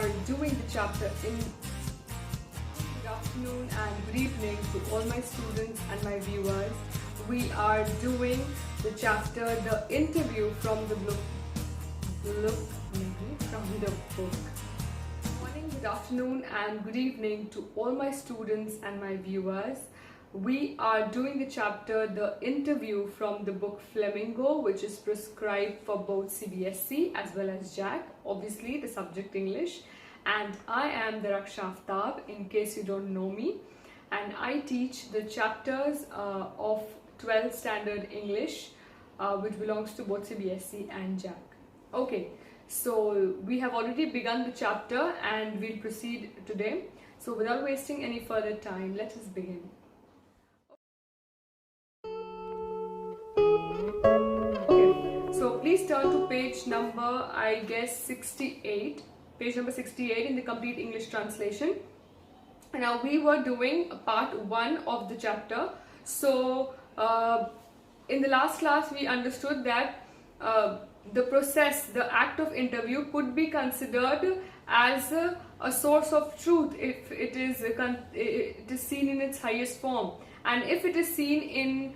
are doing the chapter in good afternoon and good evening to all my students and my viewers. We are doing the chapter The Interview from the book. Morning, good afternoon and good evening to all my students and my viewers. We are doing the chapter The Interview from the book Flamingo, which is prescribed for both cbse as well as JAC, obviously the subject English. And I am Daraksha Aftab, in case you don't know me, and I teach the chapters of 12th standard English, which belongs to both cbse and JAC. Okay, so we have already begun the chapter and we'll proceed today. So without wasting any further time, let us begin. So please turn to page number, I guess, 68. Page number 68 in the complete English translation. Now we were doing part 1 of the chapter. So in the last class we understood that the process, the act of interview could be considered as a source of truth if it is seen in its highest form, and if it is seen in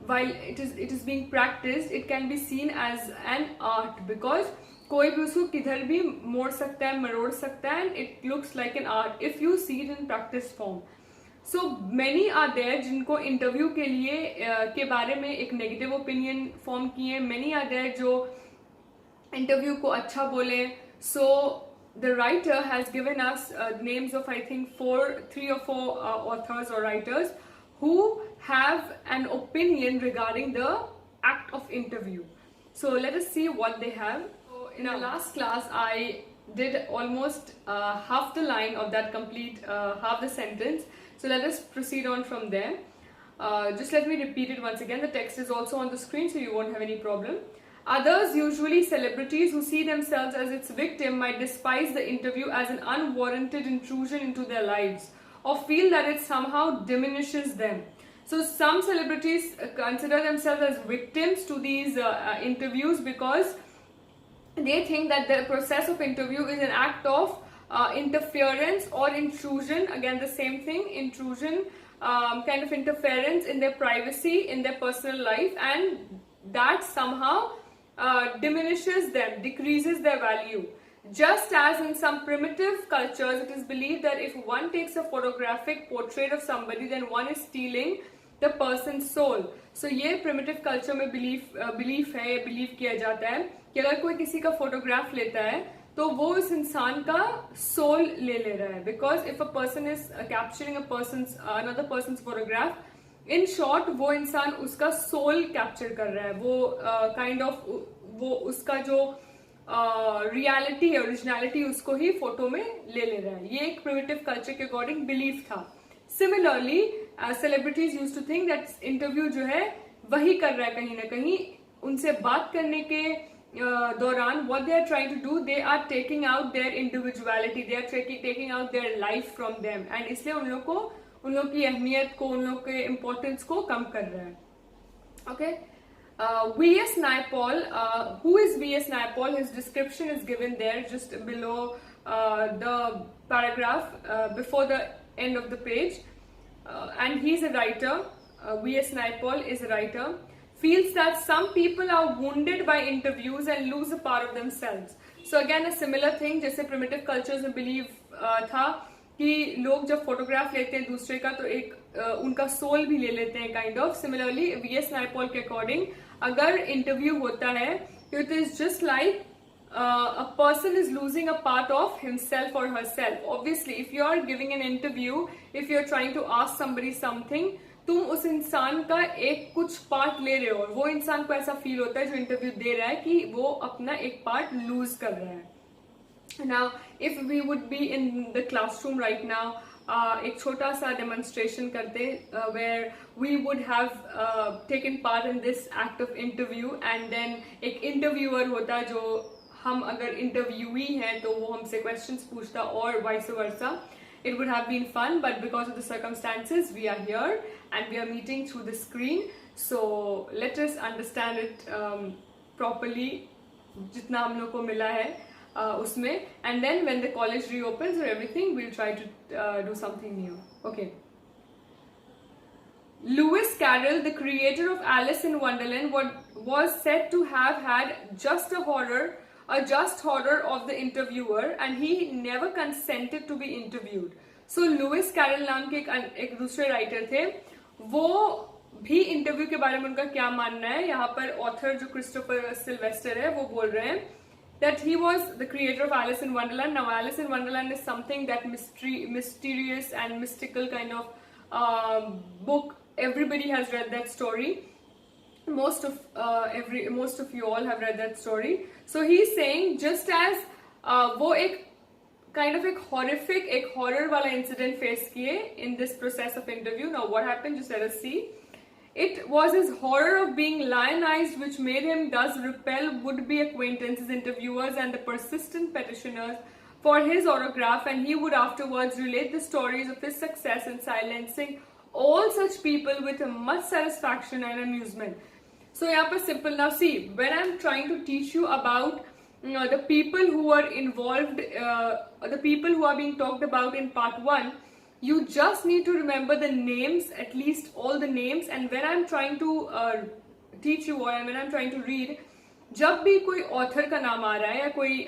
while it is being practiced, it can be seen as an art, because कोई भी उसको किधर भी मोड़ सकता है, मरोड़ सकता है, and it looks like an art if you see it in practice form. So many are there जिनको इंटरव्यू के लिए के बारे में एक नेगेटिव ओपिनियन फॉर्म किए, many are there जो इंटरव्यू को अच्छा बोले. So the writer has given us names of I think 3 or 4 authors or writers who have an opinion regarding the act of interview. So let us see what they have. So in our last class, I did almost half the line of that complete half the sentence. So let us proceed on from there. Just let me repeat it once again. The text is also on the screen, so you won't have any problem. Others, usually celebrities who see themselves as its victim, might despise the interview as an unwarranted intrusion into their lives, or feel that it somehow diminishes them. So some celebrities consider themselves as victims to these interviews because they think that the process of interview is an act of interference or intrusion. Again, the same thing, intrusion, kind of interference in their privacy, in their personal life, and that somehow diminishes them, decreases their value. Just as in some primitive cultures, it is believed that if one takes a photographic portrait of somebody, then one is stealing the person's soul. So ये primitive culture में belief है, believe किया जाता है कि अगर कोई किसी का photograph लेता है तो वो उस इंसान का soul ले रहा है. Because if a person is capturing another person's photograph, in short वो इंसान उसका soul capture कर रहा है. वो kind of वो उसका जो रियलिटी है, ओरिजिनलिटी, उसको ही फोटो में ले रहा है. ये एक प्रिमिटिव कल्चर के अकॉर्डिंग बिलीफ था. Similarly celebrities used to think that interview जो है वही कर रहा है कहीं ना कहीं. उनसे बात करने के दौरान what they are trying to do, they are taking out their individuality, they are taking out their life from them, and इसलिए उन लोग की अहमियत को, उन लोग के इम्पोर्टेंस को कम कर रहा है. Okay. V.S. Naipaul, who is V.S. Naipaul? His description is given there just below the paragraph before the end of the page, and he's a writer. V.S. Naipaul is a writer. Feels that some people are wounded by interviews and lose a part of themselves. So again a similar thing, जैसे primitive cultures में believe था कि लोग जब photograph लेते हैं दूसरे का तो एक उनका सोल भी ले लेते हैं kind of. Similarly V.S. Naipaul के अकॉर्डिंग अगर इंटरव्यू होता है तो it is just like a person is losing a part of himself or herself. Obviously if you are giving an interview, if you are trying to ask somebody something, तुम उस इंसान का एक कुछ पार्ट ले रहे हो और वो इंसान को ऐसा फील होता है जो इंटरव्यू दे रहा है कि वो अपना एक पार्ट लूज कर रहा है. Now if we would be in the classroom right now, एक छोटा सा डेमोन्स्ट्रेशन करते where we would have taken part in this act of interview, and then एक इंटरव्यूअर होता जो हम अगर इंटरव्यूई हैं तो वो हमसे क्वेश्चंस पूछता और vice versa. It would have been fun, but because of the circumstances, we are here and we are meeting through the screen. So let us understand it properly, जितना हम लोग को मिला है. उसमें, and then when the college reopens or everything, we'll try to do something new. Okay. Lewis Carroll, the creator of Alice in Wonderland, was said to have had just horror of the interviewer, and he never consented to be interviewed. So Lewis Carroll नाम के एक दूसरे writer थे, वो भी interview के बारे में उनका क्या मानना है, यहाँ पर ऑथर जो क्रिस्टोफर सिल्वेस्टर है वो बोल रहे हैं that he was the creator of Alice in Wonderland. Now Alice in Wonderland is something that mysterious and mystical kind of book. Everybody has read that story. Most of you all have read that story. So he's saying just as वो एक kind of एक horror वाला incident face किए in this process of interview. Now what happened? Just let us see. It was his horror of being lionized which made him thus repel would-be acquaintances, interviewers, and the persistent petitioners for his autograph, and he would afterwards relate the stories of his success in silencing all such people with much satisfaction and amusement. So यहाँ पर simple. Now see, when I'm trying to teach you about the people who are involved, the people who are being talked about in part 1, you just need to remember the names, at least all the names, and when I'm trying to teach you or when I'm trying to read, जब भी कोई author का नाम आ रहा है या कोई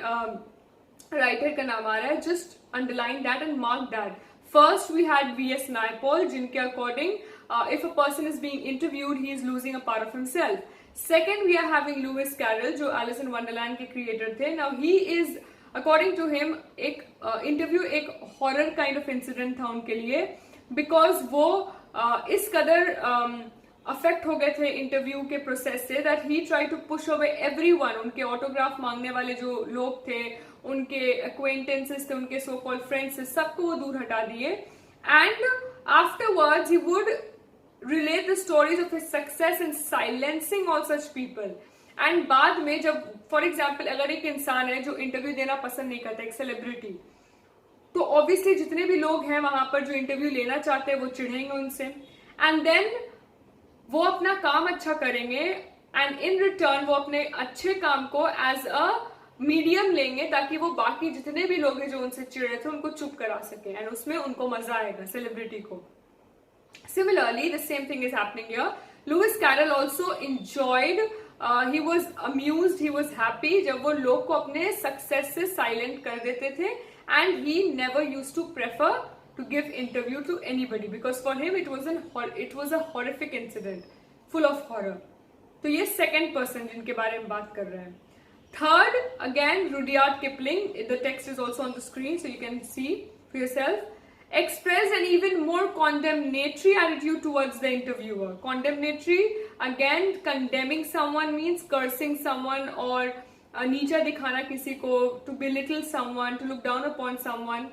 writer का नाम आ रहा है, just underline that and mark that. First we had V.S. Naipaul, जिनके according if a person is being interviewed, he is losing a part of himself. Second we are having Lewis Carroll, जो Alice in Wonderland के creator थे. Now he is, according to him, एक interview एक horror kind of incident था उनके लिए, because वो इस कदर affect हो गए थे interview के process से that he tried to push away everyone. उनके autograph मांगने वाले जो लोग थे, उनके acquaintances थे, उनके so called friends थे, सबको वो दूर हटा दिए. And afterwards he would relate the stories of his success in silencing all such people. And बाद में जब फॉर एग्जाम्पल अगर एक इंसान है जो इंटरव्यू देना पसंद नहीं करता, एक सेलिब्रिटी, तो ऑब्वियसली जितने भी लोग हैं वहां पर जो इंटरव्यू लेना चाहते हैं वो चिढ़ेंगे उनसे, एंड देन वो अपना काम अच्छा करेंगे एंड इन रिटर्न वो अपने अच्छे काम को एज अ मीडियम लेंगे ताकि वो बाकी जितने भी लोग हैं जो उनसे चिढ़े थे उनको चुप करा सके, एंड उसमें उनको मजा आएगा सेलिब्रिटी को. Similarly, the same thing is happening here. Lewis Carroll also enjoyed, he was amused, he was happy जब वो लोग को अपने success से silent कर देते थे, and he never used to prefer to give interview to anybody because for him it was a horrific incident, full of horror. तो ये second person जिनके बारे में बात कर रहे हैं. Third, again Rudyard Kipling. The text is also on the screen so you can see for yourself. Expressed an even more condemnatory attitude towards the interviewer. Condemnatory, again, condemning someone means cursing someone or नीचा दिखाना किसी को, to belittle someone, to look down upon someone.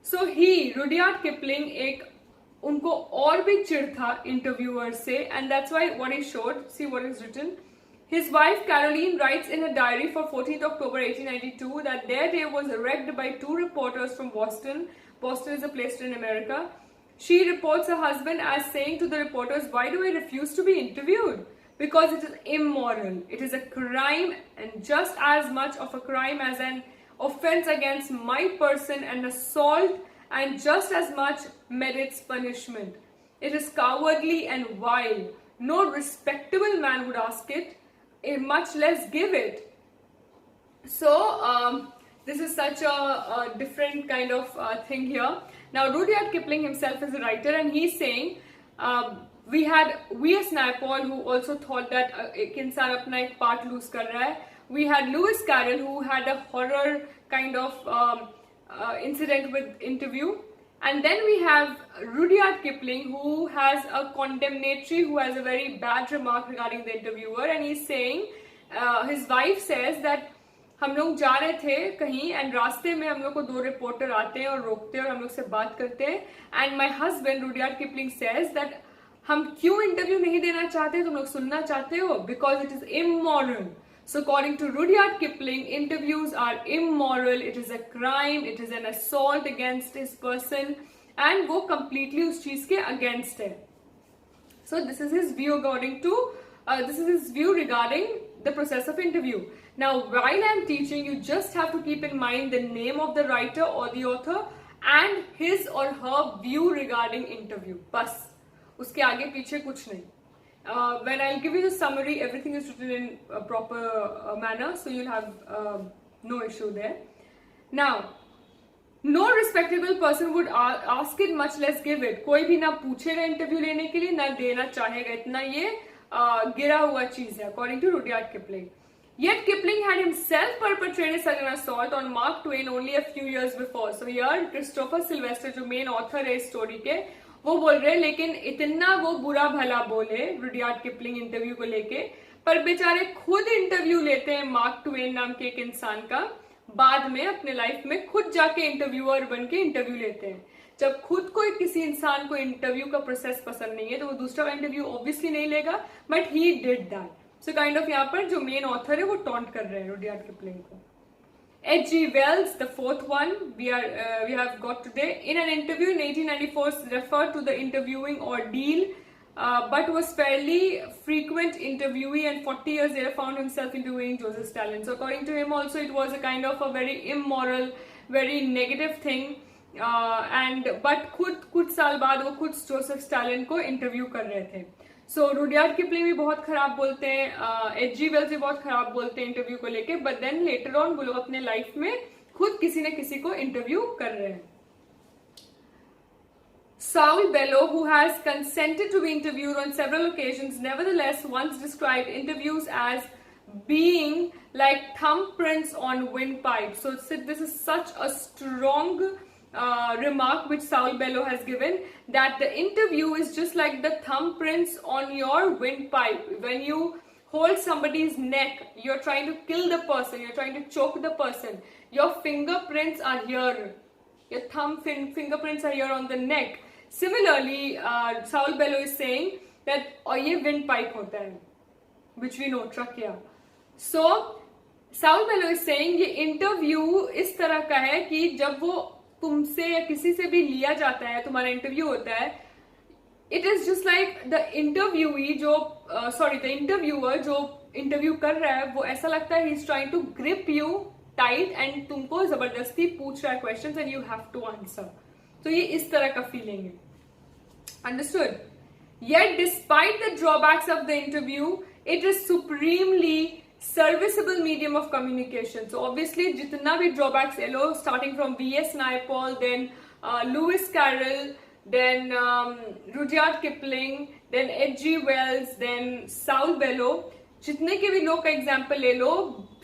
So he, Rudyard Kipling, एक उनको और भी चिढ़ था interviewer से, and that's why what he showed. See what is written. His wife Caroline writes in a diary for 14th October 1892 that their day was wrecked by two reporters from Boston. Boston is a place in America. She reports her husband as saying to the reporters, "Why do I refuse to be interviewed? Because it is immoral. It is a crime, and just as much of a crime as an offense against my person, and assault, and just as much merits punishment. It is cowardly and vile. No respectable man would ask it, much less give it." So, this is such a different kind of thing here. Now, Rudyard Kipling himself is a writer, and he's saying, we had V.S. Naipaul who also thought that एक इंसान अपना एक part lose कर रहा है. We had Lewis Carroll who had a horror kind of incident with interview. And then we have Rudyard Kipling who has a condemnatory, who has a very bad remark regarding the interviewer, and he's saying, his wife says that हम लोग जा रहे थे कहीं and रास्ते में हम लोग को दो रिपोर्टर आते हैं और रोकते हैं और हम लोग से बात करते हैं, and my husband Rudyard Kipling says that हम क्यों इंटरव्यू नहीं देना चाहते, तुम लोग सुनना चाहते हो, because it is immoral. So according to Rudyard Kipling, interviews are immoral, it is a crime, it is an assault against his person, and वो कंप्लीटली उस चीज के अगेंस्ट है. So this is his view according to this is his view regarding the process of interview. Now, while I'm teaching, you just have to keep in mind the name of the writer or the author and his or her view regarding interview. बस उसके आगे पीछे कुछ नहीं. When I'll give you the summary, everything is written in a proper manner, so you'll have no issue there. Now, no respectable person would ask it, much less give it. कोई भी ना पूछेगा इंटरव्यू लेने के लिए, ना देना चाहेगा. इतना ये गिरा हुआ चीज है, according to Rudyard Kipling. Yet Kipling had himself perpetrated such an assault on Mark Twain only a few years before. So here Christopher Silvester, जो main author है इस story के, वो बोल रहे हैं, लेकिन इतना वो बुरा भला बोले रुडियार्ड किपलिंग इंटरव्यू को लेके, पर बेचारे खुद इंटरव्यू लेते हैं मार्क ट्वेन नाम के एक इंसान का, बाद में अपने लाइफ में खुद जाके इंटरव्यूअर बन के इंटरव्यू लेते हैं. जब खुद कोई किसी इंसान को इंटरव्यू का प्रोसेस पसंद नहीं है तो वो दूसरा इंटरव्यू ऑब्वियसली नहीं लेगा, but he did that. So kind of यहाँ पर जो मेन ऑथर है वो टॉन्ट कर रहे हैं रुडियार्ड किपलिंग को. H.G. Wells, the fourth one we have got today, in an interview in 1894 referred to the interviewing ordeal, but was fairly frequent interviewee, and 40 years later found himself interviewing Joseph Stalin. So according to him also it was a kind of a very immoral, very negative thing, but खुद कुछ साल बाद वो खुद Joseph Stalin को interview कर रहे थे. सो रुडियार्ड किपलिंग भी बहुत खराब बोलते हैं, H.G. वेल्स भी बहुत खराब बोलते हैं इंटरव्यू को लेके, बट देन लेटर ऑन वो लोग अपने लाइफ में खुद किसी न किसी को इंटरव्यू कर रहे हैं. Saul Bellow, who has consented to be interviewed on several occasions, nevertheless once described interviews as being like thumbprints on windpipes. So this is such a strong remark which Saul Bellow has given, that the interview is just like the thumbprints on your windpipe. When you hold somebody's neck, you're trying to kill the person, you're trying to choke the person, your fingerprints are here, your fingerprints are here on the neck. Similarly, Saul Bellow is saying that ये windpipe होता है, which we know, trachea. So Saul Bellow is saying ये interview इस तरह का है कि जब वो तुमसे या किसी से भी लिया जाता है, तुम्हारा इंटरव्यू होता है, it is just like the interviewee जो द इंटरव्यूअर जो इंटरव्यू कर रहा है, वो ऐसा लगता है he is trying to grip you tight and तुमको जबरदस्ती पूछ रहा है questions and you have to answer. तो ये इस तरह का फीलिंग है. Understood? Yet despite the drawbacks of the interview, it is supremely serviceable medium of communication. So obviously जितना भी drawbacks ले लो, starting from V.S. Naipaul, then Lewis Carroll, then Rudyard Kipling, then H.G. Wells, then Saul Bellow, जितने के भी लोग का example ले लो,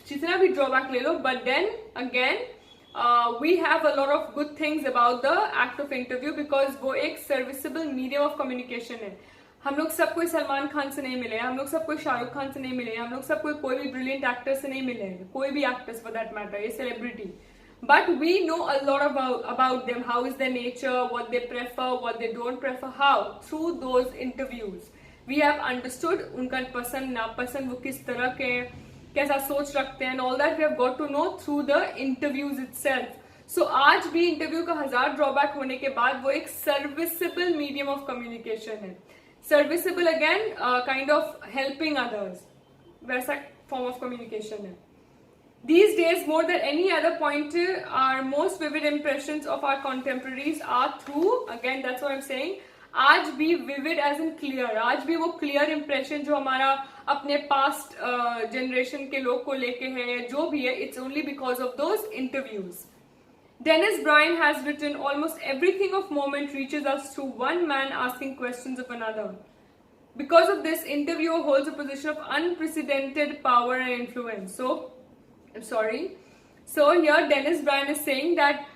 जितना भी drawback ले लो, but then again we have a lot of good things about the act of interview because वो एक serviceable medium of communication है. हम लोग सब कोई सलमान खान से नहीं मिले, हम लोग सब कोई शाहरुख खान से नहीं मिले, हम लोग सब कोई भी ब्रिलियंट एक्टर से नहीं मिले, कोई भी एक्टर्स फॉर दैट मैटर, ये celebrity, but we know a lot about them, how is their nature, what they prefer, what they don't prefer, how through those interviews we have understood उनका पसंद नापसंद, वो किस तरह के कैसा सोच रखते हैं, all that we have got to know through the interviews itself. So आज भी इंटरव्यू का 1000 ड्रॉबैक होने के बाद वो एक सर्विसेबल मीडियम ऑफ कम्युनिकेशन है. Serviceable again, kind of helping others, वैसा form of communication है. These days, more than any other point, our most vivid impressions of our contemporaries are through, again that's what I'm saying, आज भी vivid as in clear, आज भी वो clear impression जो हमारा अपने past generation के लोग को लेके है, जो भी है, it's only because of those interviews. Dennis Bryan has written, almost everything of moment reaches us through one man asking questions of another. Because of this, interviewer holds a position of unprecedented power and influence. So here Dennis Bryan is saying that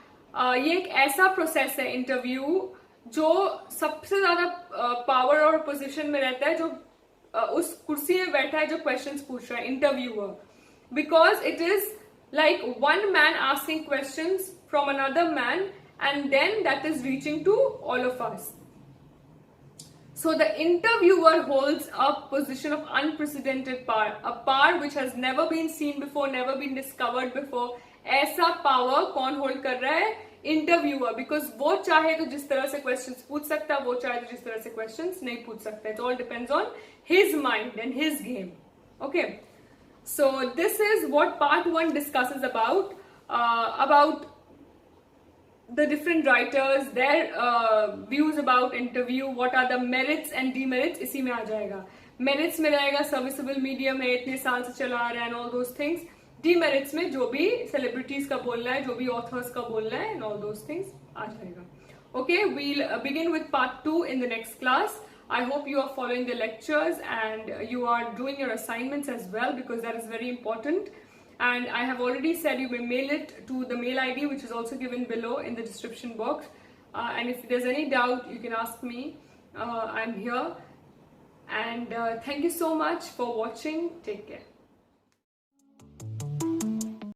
ये एक ऐसा process है interview जो सबसे ज़्यादा power और position में रहता है, जो उस कुर्सी में बैठा है जो questions पूछ रहा है, interviewer. Because it is like one man asking questions from another man, and then that is reaching to all of us. So the interviewer holds a position of unprecedented power, a power which has never been seen before, never been discovered before. ऐसा power कौन hold कर रहा है? Interviewer, because वो चाहे तो जिस तरह से questions पूछ सकता है, वो चाहे तो जिस तरह से questions नहीं पूछ सकता है. It all depends on his mind and his game. Okay. So this is what part 1 discusses about the different writers, their views about interview, what are the merits and demerits. इसी में आ जाएगा. Merits में रहेगा serviceable medium है, इतने साल से चला आ रहा है and all those things. Demerits में जो भी celebrities का बोलना है, जो भी authors का बोलना है and all those things आ जाएगा. Okay, we'll begin with part 2 in the next class. I hope you are following the lectures and you are doing your assignments as well, because that is very important. And I have already said you may mail it to the mail ID, which is also given below in the description box. And if there's any doubt, you can ask me. I'm here. And thank you so much for watching. Take care.